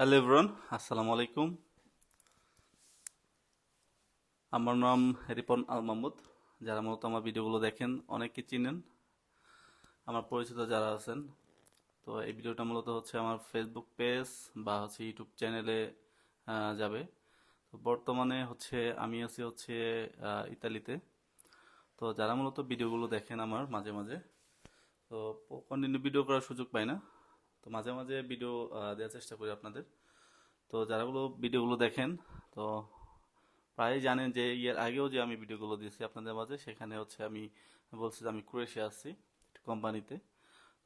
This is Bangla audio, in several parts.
হ্যালো এভরিওয়ান, আসসালামু আলাইকুম। আমার নাম রিপন আল মাহমুদ। যারা মূলত আমার ভিডিওগুলো দেখেন অনেকে চিনেন, আমার পরিচিত যারা আছেন। তো এই ভিডিওটা মূলত হচ্ছে আমার ফেসবুক পেজ বা হচ্ছে ইউটিউব চ্যানেলে যাবে। তো বর্তমানে হচ্ছে আমি আছি হচ্ছে ইতালিতে। তো যারা মূলত ভিডিওগুলো দেখেন আমার মাঝে মাঝে, তো কন্টিনিউ ভিডিও করার সুযোগ পাই না। তো মাঝে মাঝে ভিডিও দেওয়ার চেষ্টা করি আপনাদের। তো যারাগুলো ভিডিওগুলো দেখেন, তো প্রায় জানেন যে এর আগেও যে আমি ভিডিওগুলো দিয়েছি আপনাদের মাঝে, সেখানে হচ্ছে আমি বলছি যে আমি ক্রোয়েশিয়া আছি কোম্পানিতে।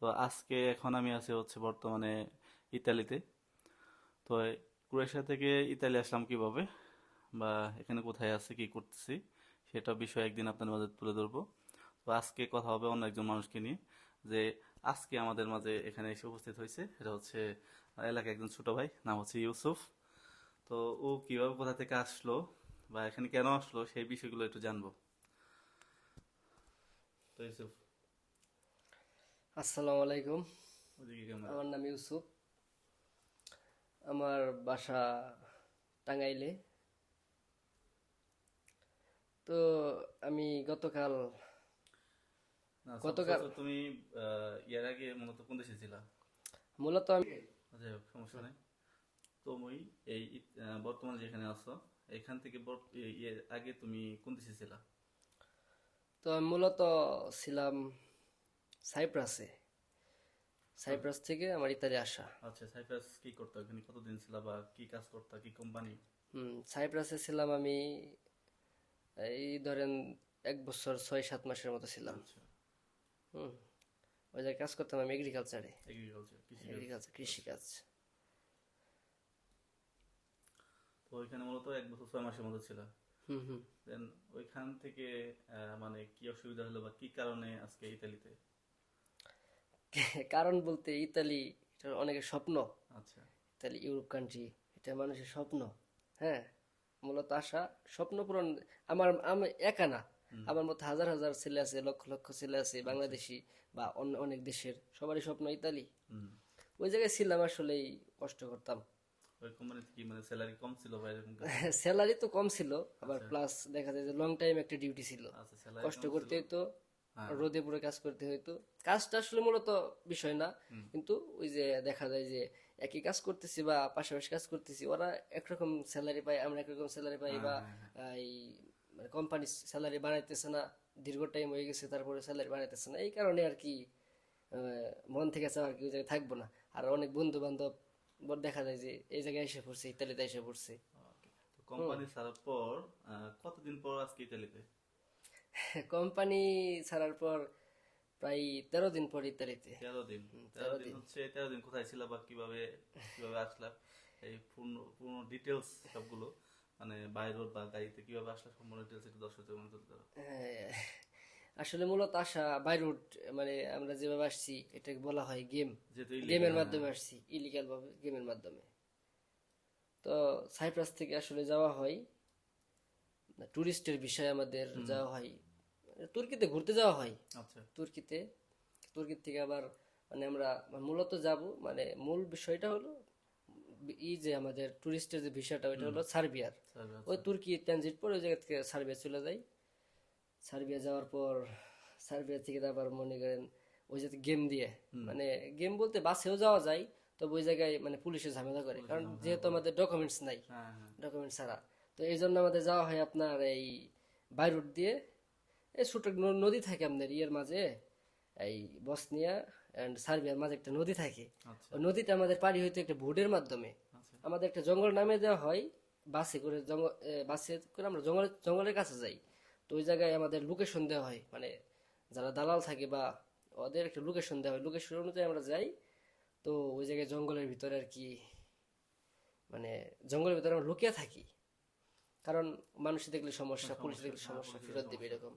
তো আজকে এখন আমি আছি হচ্ছে বর্তমানে ইতালিতে। তো ক্রোয়েশিয়া থেকে ইতালি আসলাম কিভাবে, বা এখানে কোথায় আছি কি করতেছি, সেটা বিষয় একদিন আপনাদের মাঝে তুলে ধরবো। তো আজকে কথা হবে অন্য একজন মানুষকে নিয়ে, যে আজকে আমাদের মাঝে এখানে এসে উপস্থিত হয়েছে। এটা হচ্ছে এলাকার একজন ছোট ভাই, নাম হচ্ছে ইউসুফ। তো ও কিভাবে কোথা থেকে আসলো বা এখানে কেন আসলো সেই বিষয়গুলো একটু জানবো। তো ইউসুফ, আসসালামু আলাইকুম। ওদিকে ক্যামেরা। আমার নাম ইউসুফ। আমার বাসা টাঙ্গাইলে। তো আমি গতকাল না, গতকাল তুমি ইয়ার আগে মূলত কোন দেশে ছিলা? মূলত আমি যাই হোক, সমস্যা নেই। তুমি এই বর্তমানে যেখানে আছো, এখান থেকে এর আগে তুমি কোন দেশে ছিলা? আমি মূলত ছিলাম সাইপ্রাসে। তো সাইপ্রাস থেকে আমার ইতালি আসা। আচ্ছা, সাইপ্রাস কি করতো, এখানে কতদিন ছিলা বা কি কাজ করতা, কি কোম্পানি? সাইপ্রাসে ছিলাম আমি, এই ধরেন 1 বছর 6-7 মাসের মতো ছিলাম। আচ্ছা, হুম ওই জায়গায় কাজ করতাম আমি এগ্রিকালচারে। এগ্রিকালচার, কৃষিকাজ। এগ্রিকালচার, আচ্ছা, কৃষিকাজ। তো ওইখানে মূলত 1 বছর 6 মাসের মতো ছিলা। হুম হুম দেন ওইখান থেকে মানে কি অসুবিধা হলো বা কি কারণে আজকে ইতালিতে? কারণ বলতে ইতালি এটা অনেকের স্বপ্ন। আচ্ছা। তাহলে ইউরোপ কান্ট্রি, এটা মানুষের স্বপ্ন। হ্যাঁ, মূলত আশা, স্বপ্ন পূরণ। আমি একা না, হুম। আমার মতো হাজার হাজার ছেলে আছে, লক্ষ লক্ষ ছেলে আছে আচ্ছা। বাংলাদেশি বা অন্য অনেক দেশের, সবারই স্বপ্ন ইতালি। হুম। ওই জায়গায় ছিলাম, আসলেই কষ্ট করতাম। ওই কোম্পানিতে কি মানে স্যালারি কম ছিল বা এরকম কিছু? স্যালারি তো কম ছিল, আবার আচ্ছা। প্লাস দেখা যায় যে লং টাইম একটা ডিউটি ছিল। আচ্ছা, স্যালারি কষ্ট কম ছিল। করতে হইতো, হ্যাঁ। রোদে পুরো কাজ করতে হইতো। কাজটা আসলে মূলত বিষয় না, হুম। কিন্তু ওই যে দেখা যায় যে একই কাজ করতেছি বা পাশাপাশি কাজ করতেছি, ওরা একরকম স্যালারি পায়, আমরা একরকম স্যালারি পাই, হ্যাঁ, বা হ্যাঁ, হ্যাঁ। এই মানে কোম্পানি স্যালারি বানাইতেছে না, দীর্ঘ টাইম হয়ে গেছে তারপরে স্যালারি বানাইতেছে না, এই কারণে আর কি মন থেকে চাও আর কি ওই জায়গায় থাকবো না। আর অনেক বন্ধু বান্ধব দেখা যায় যে এই জায়গায় এসে পড়ছে, ইতালিতে এসে পড়ছে। ওকে। তো হুম কোম্পানি ছাড়ার পর কতদিন পর আজকে ইতালিতে? কোম্পানি ছাড়ার পর প্রায় 13 দিন পর ইতালিতে। 13 দিন। তেরো তেরো দিন দিন হচ্ছে, 13 দিন কোথায় ছিল বা কিভাবে কিভাবে আসলা? এই পূর্ণ পূর্ণ ডিটেলস সবগুলো, মানে বাই রোড বা গাড়িতে কিভাবে আসলা, সম্পূর্ণ ডিটেলস একটু দর্শকদের মনে তুলতে পারো। হ্যাঁ, আসলে মূলত আসা বাই রুট, মানে আমরা যেভাবে আসছি এটাকে বলা হয় গেম। যেহেতু ইলিগাল, গেমের হ্যাঁ। মাধ্যমে আসছি, ইলিগাল ভাবে গেমের মাধ্যমে। তো সাইপ্রাস থেকে আসলে যাওয়া হয় টুরিস্টের বিষয়ে, আমাদের হুম। যাওয়া হয় তুর্কিতে ঘুরতে যাওয়া হয়। আচ্ছা। তুর্কিতে, তুর্কির থেকে আবার মানে আমরা মূলত যাব, মানে মূল বিষয়টা হলো এই যে আমাদের টুরিস্টের যে ভিসাটা, ওইটা হুম। হলো সার্বিয়ার। স্যার, ওই আচ্ছা। তুর্কি ট্রানজিট পরে ওই জায়গা থেকে সার্বিয়া চলে যাই। সার্বিয়া যাওয়ার পর সার্বিয়া থেকে আবার মনে করেন ওই যে গেম দিয়ে, হুম। মানে গেম বলতে বাসেও যাওয়া যায়, তবে ওই জায়গায় মানে পুলিশে ঝামেলা করে, পুলিশের কারণ নাম, হ্যাঁ, যেহেতু বলো। আমাদের ডকুমেন্টস নাই, হ্যাঁ, হ্যাঁ। ডকুমেন্টস ছাড়া। তো এই জন্য আমাদের যাওয়া হয় আপনার এই বাই রুট দিয়ে। এই ছোট নদী থাকে আমাদের ইয়ের মাঝে, এই বসনিয়া অ্যান্ড সার্বিয়ার মাঝে একটা নদী থাকে। আচ্ছা। ওই নদীটা আমাদের পাড়ি হইতে একটা বোটের মাধ্যমে। আচ্ছা। আমাদের একটা জঙ্গল নামে দেওয়া হয়, বাসে করে জঙ্গল, বাসে করে আমরা জঙ্গলের কাছে যাই। তো ওই জায়গায় আমাদের লোকেশন দেওয়া হয়, মানে যারা দালাল থাকে বা ওদের একটা লোকেশন দেওয়া হয়, লোকেশন অনুযায়ী আমরা যাই। তো ওই জায়গায় জঙ্গলের ভিতরে আর কি, মানে জঙ্গলের ভিতরে আমরা লুকিয়ে থাকি, কারণ মানুষ দেখলে সমস্যা, পুলিশ সমস্যা, দেখলে হ্যাঁ, সমস্যা, পুলিশের ফেরত দিবে সমস্যা। এরকম।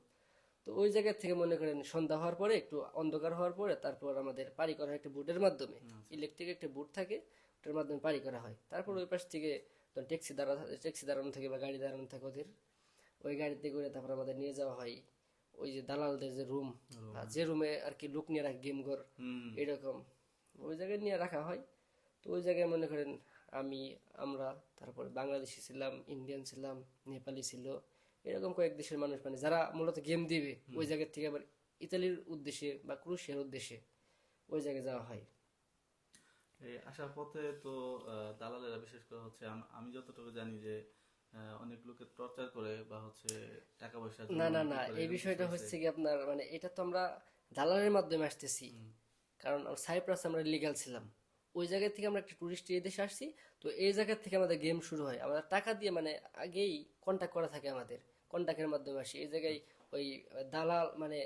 তো ওই জায়গা থেকে মনে করেন সন্ধ্যা হওয়ার পরে, একটু অন্ধকার হওয়ার পরে, তারপর আমাদের পাড়ি করা হয় একটা বুটের মাধ্যমে। আচ্ছা। ইলেকট্রিক একটা বুট থাকে, ওটার মাধ্যমে পাড়ি করা হয়। তারপর ওই পাশ থেকে ট্যাক্সি দাঁড়ানো থাকে বা গাড়ি দাঁড়ানো থাকে ওদের, ওই গাড়িতে করে তারপর আমাদের নিয়ে যাওয়া হয় ওই যে দালালদের যে রুম, রোমান। যে রুমে আর কি লুক নিয়ে রাখে গেম ঘর, হুম। এরকম ওই জায়গায় নিয়ে রাখা হয়। তো ওই জায়গায় মনে করেন আমি আমরা তারপরে বাংলাদেশি ছিলাম, ইন্ডিয়ান ছিলাম, নেপালি ছিল, এরকম কয়েক দেশের মানুষ মানে যারা মূলত গেম দিবে ওই জায়গা থেকে আবার ইতালির উদ্দেশ্যে বা ক্রোয়েশিয়ার উদ্দেশ্যে ওই জায়গায় যাওয়া হয়। এই আসার পথে তো দালালেরা বিশেষ করে হচ্ছে আমি যতটুকু জানি যে অনেক লোকে টর্চার করে বা হচ্ছে টাকা পয়সা না না জমানো না, করে এই এরকম কিছু বিষয়টা আছে? হচ্ছে কি আপনার মানে এটা তো আমরা দালালের মাধ্যমে আসতেছি, কারণ সাইপ্রাস আমরা লিগ্যাল ছিলাম, ওই জায়গা থেকে আমরা একটা টুরিস্ট এই দেশে আসছি। তো এই জায়গা থেকে আমাদের গেম শুরু হয়, আমাদের টাকা দিয়ে মানে আগেই কন্ট্যাক্ট করা থাকে, আমাদের কন্ট্যাক্টের মাধ্যমে আসি এই জায়গায়। ওই দালাল মানে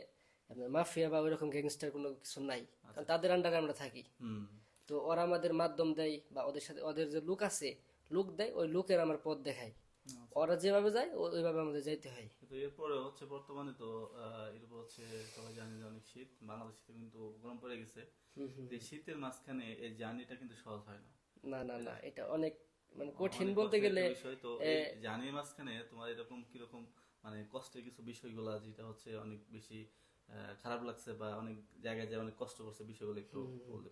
আপনার মাফিয়া বা ওইরকম গ্যাংস্টার কোনো কিছু নাই, কারণ তাদের আন্ডারে আমরা থাকি। হুম। তো ওরা আমাদের মাধ্যম দেয় বা ওদের সাথে ওদের যে লোক আছে, লোক দেয়, ওই লোকের আমার পথ দেখায়, ওরা যেভাবে যায় ওইভাবে আমাদের যাইতে হয়। কিন্তু এরপরে হচ্ছে বর্তমানে তো এরপর হচ্ছে সবাই জানে যে অনেক শীত, বাংলাদেশে কিন্তু গরম পড়ে গেছে। তো এই শীতের মাঝখানে এই জার্নিটা কিন্তু সহজ হয় না। না না না, এটা অনেক মানে কঠিন অনেক বলতে কষ্টের গেলে। একটা বিষয়। তো এই জার্নির মাঝখানে তোমার এরকম কিরকম মানে কষ্টের কিছু বিষয়গুলো যেটা হচ্ছে অনেক বেশি খারাপ লাগছে বা অনেক জায়গায় যায় অনেক কষ্ট করছে, বিষয়গুলো একটু বলতে।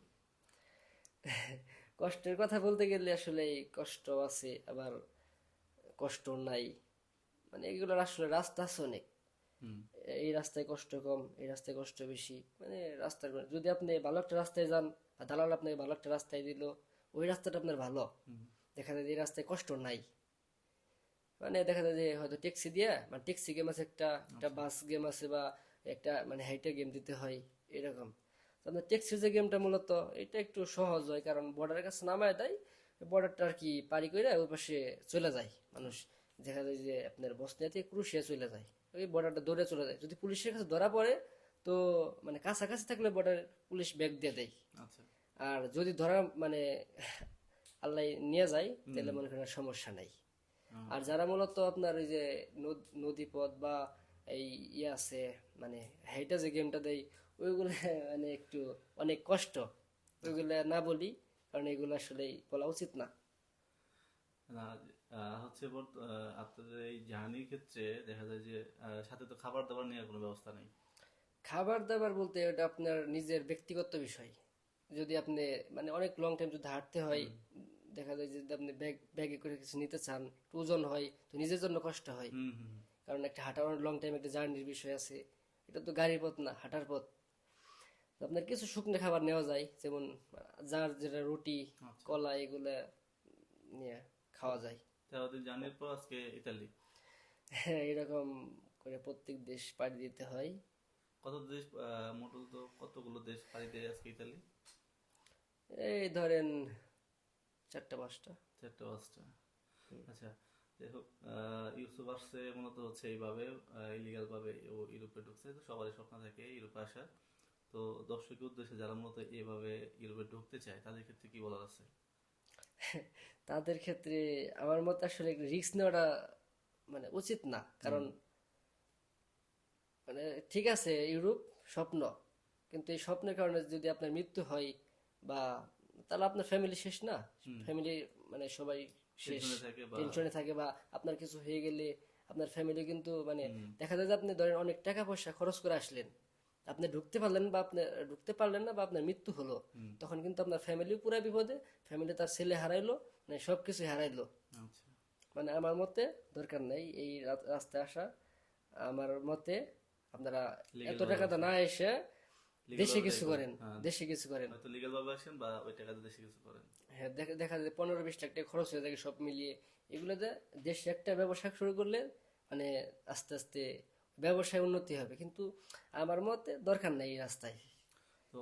কষ্টের কথা বলতে গেলে আসলে এই কষ্ট আছে আবার কষ্ট নাই, মানে এগুলোর আসলে রাস্তা আছে অনেক। হুম। এই রাস্তায় কষ্ট কম, এই রাস্তায় কষ্ট বেশি, মানে রাস্তার যদি আপনি ভালো একটা রাস্তায় যান বা দালাল আপনাকে ভালো একটা রাস্তায় দিল, ওই রাস্তাটা আপনার ভালো, দেখা যায় যে এই রাস্তায় কষ্ট নাই। মানে দেখা যায় যে হয়তো ট্যাক্সি দিয়ে মানে ট্যাক্সি গেম আছে, একটা একটা বাস গেম আছে বা একটা মানে হাইটের গেম দিতে হয় এরকম। তো আপনার ট্যাক্সির যে গেমটা মূলত এটা একটু সহজ হয়, কারণ বর্ডারের কাছে নামায় দেয়, বর্ডারটা আর কি পারি করে ওই পাশে চলে যায় মানুষ। দেখা যায় যে আপনার বসনিয়া থেকে ক্রোয়েশিয়া চলে যায়, ওই বর্ডারটা দৌড়ে চলে যায়, যদি পুলিশের কাছে ধরা পড়ে তো মানে কাছাকাছি থাকলে বর্ডার পুলিশ ব্যাগ দিয়ে দেয়। আচ্ছা। আর যদি ধরা মানে আল্লাহ নিয়ে যায় তাহলে মনে করেন আর সমস্যা নাই। আর যারা মূলত আপনার ওই যে নদীপথ বা এই ইয়ে আছে মানে হেইটা যে গেমটা দেয় ওইগুলো মানে একটু অনেক কষ্ট, ওইগুলো না বলি, কারণ এগুলো আসলে বলা উচিত না। না, হচ্ছে আপনাদের এই জার্নির ক্ষেত্রে দেখা যায় যে সাথে তো খাবার দাবার নেওয়ার কোনো ব্যবস্থা নেই। খাবার দাবার বলতে এটা আপনার নিজের ব্যক্তিগত বিষয়। যদি আপনি মানে অনেক লং টাইম যদি হাঁটতে হয়, দেখা যায় যে যদি আপনি ব্যাগে করে কিছু নিতে চান, একটু ওজন হয়, তো নিজের জন্য কষ্ট হয়, হুম হুম। কারণ একটা হাঁটার লং টাইম একটা জার্নির বিষয় আছে, এটা তো গাড়ির পথ না, হাঁটার পথ। তো আপনার কিছু শুকনো খাবার নেওয়া যায়, যেমন যার যেটা রুটি, আচ্ছা। কলা এগুলা নিয়ে খাওয়া যায়। 13 দিন জার্নির পর আজকে ইতালি। হ্যাঁ, এরকম করে প্রত্যেক দেশ পাড়ি দিতে হয়। কত দেশ, মোটল তো কতগুলো দেশ পাড়ি দেয় আজকে ইতালি? এই ধরেন 4টা 5টা। 4টা 5টা। আচ্ছা। যাই হোক, ইউসুফ আসছে মূলত হচ্ছে এইভাবে ইলিগাল ভাবে ও ইউরোপে ঢুকছে। তো সবারই স্বপ্ন থাকে ইউরোপে আসা। তো দর্শকের উদ্দেশ্যে যারা মূলত এইভাবে ইউরোপে ঢুকতে চায় তাদের ক্ষেত্রে কি বলার আছে? তাদের ক্ষেত্রে আমার মতে আসলে রিস্ক নেওয়াটা মানে উচিত না, কারণ মানে ঠিক আছে ইউরোপ স্বপ্ন, কিন্তু এই স্বপ্নের কারণে যদি আপনার মৃত্যু হয় বা তাহলে আপনার ফ্যামিলি শেষ না, ফ্যামিলি মানে সবাই শেষ, টেনশনে থাকে বা টেনশনে থাকে, বা আপনার কিছু হয়ে গেলে আপনার ফ্যামিলি কিন্তু মানে দেখা যায় যে আপনি ধরেন অনেক টাকা পয়সা খরচ করে আসলেন, আপনি ঢুকতে পারলেন বা আপনি ঢুকতে পারলেন না বা আপনার মৃত্যু হলো, তখন কিন্তু আপনার ফ্যামিলি পুরো বিপদে, ফ্যামিলি তার ছেলে হারাইলো, মানে সবকিছু হারাইলো। আচ্ছা। মানে আমার মতে দরকার নাই এই রাস্তায় আসা। আমার মতে আপনারা লিগেল এত ভাবে টাকাতে আসেন। না এসে লিগেল দেশে ভাবে কিছু করেন, করেন, হ্যাঁ। দেশে কিছু করেন। হয়তো লিগেল ভাবে আসেন বা ওই টাকাতে দেশে কিছু করেন। হ্যাঁ, দেখা যায় 15-20 লাখ টাকা খরচ হয়ে থাকে সব মিলিয়ে, এগুলোতে দেশে একটা ব্যবসা শুরু করলে মানে আস্তে আস্তে ব্যবসায় উন্নতি হবে, কিন্তু আমার মতে দরকার নাই এই রাস্তায়। তো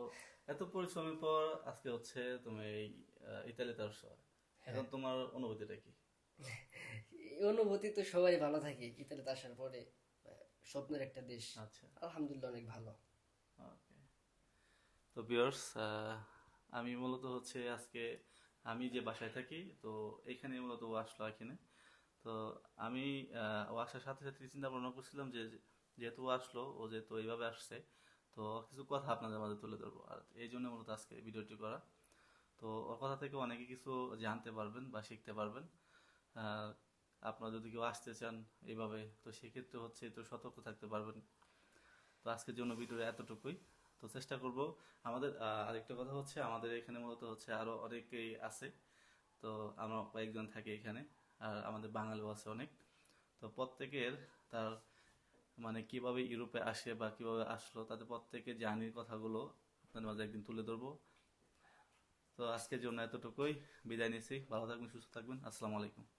এত পরিশ্রমের পর আজকে হচ্ছে তুমি এই ইতালিতে আসছো। এখন তোমার অনুভূতিটা কি? এই অনুভূতি তো সবাই ভালো থাকে ইতালিতে আসার পরে, স্বপ্নের একটা দেশ, আচ্ছা। আলহামদুলিল্লাহ অনেক ভালো। ওকে। তো ভিউয়ার্স, আমি মূলত হচ্ছে আজকে আমি যে বাসায় থাকি তো এখানে মূলত ও আসলো এখানে। তো আমি ও আসার সাথে সাথে চিন্তা ভাবনা করছিলাম যে যেহেতু ও আসলো, ও যেহেতু এইভাবে আসছে, তো কিছু কথা আপনাদের মাঝে তুলে ধরবো, আর এই জন্য মূলত আজকে ভিডিওটি করা। তো ওর কথা থেকে অনেকে কিছু জানতে পারবেন বা শিখতে পারবেন। আহ, আপনারা যদি কেউ আসতে চান এইভাবে, তো সেক্ষেত্রে হচ্ছে একটু সতর্ক থাকতে পারবেন। তো আজকের জন্য ভিডিও এতটুকুই। তো চেষ্টা করব আমাদের আরেকটা কথা হচ্ছে আমাদের এখানে মূলত হচ্ছে আরো অনেকেই আছে, তো আমরা কয়েকজন থাকি এখানে, আর আমাদের বাঙালিও আছে অনেক। তো প্রত্যেকের তার মানে কিভাবে ইউরোপে আসে বা কিভাবে আসলো, তাদের প্রত্যেকের জার্নির কথাগুলো আপনাদের মাঝে একদিন তুলে ধরবো। তো আজকের জন্য এতটুকুই, বিদায় নিচ্ছি। ভালো থাকবেন, সুস্থ থাকবেন। আসসালামু আলাইকুম।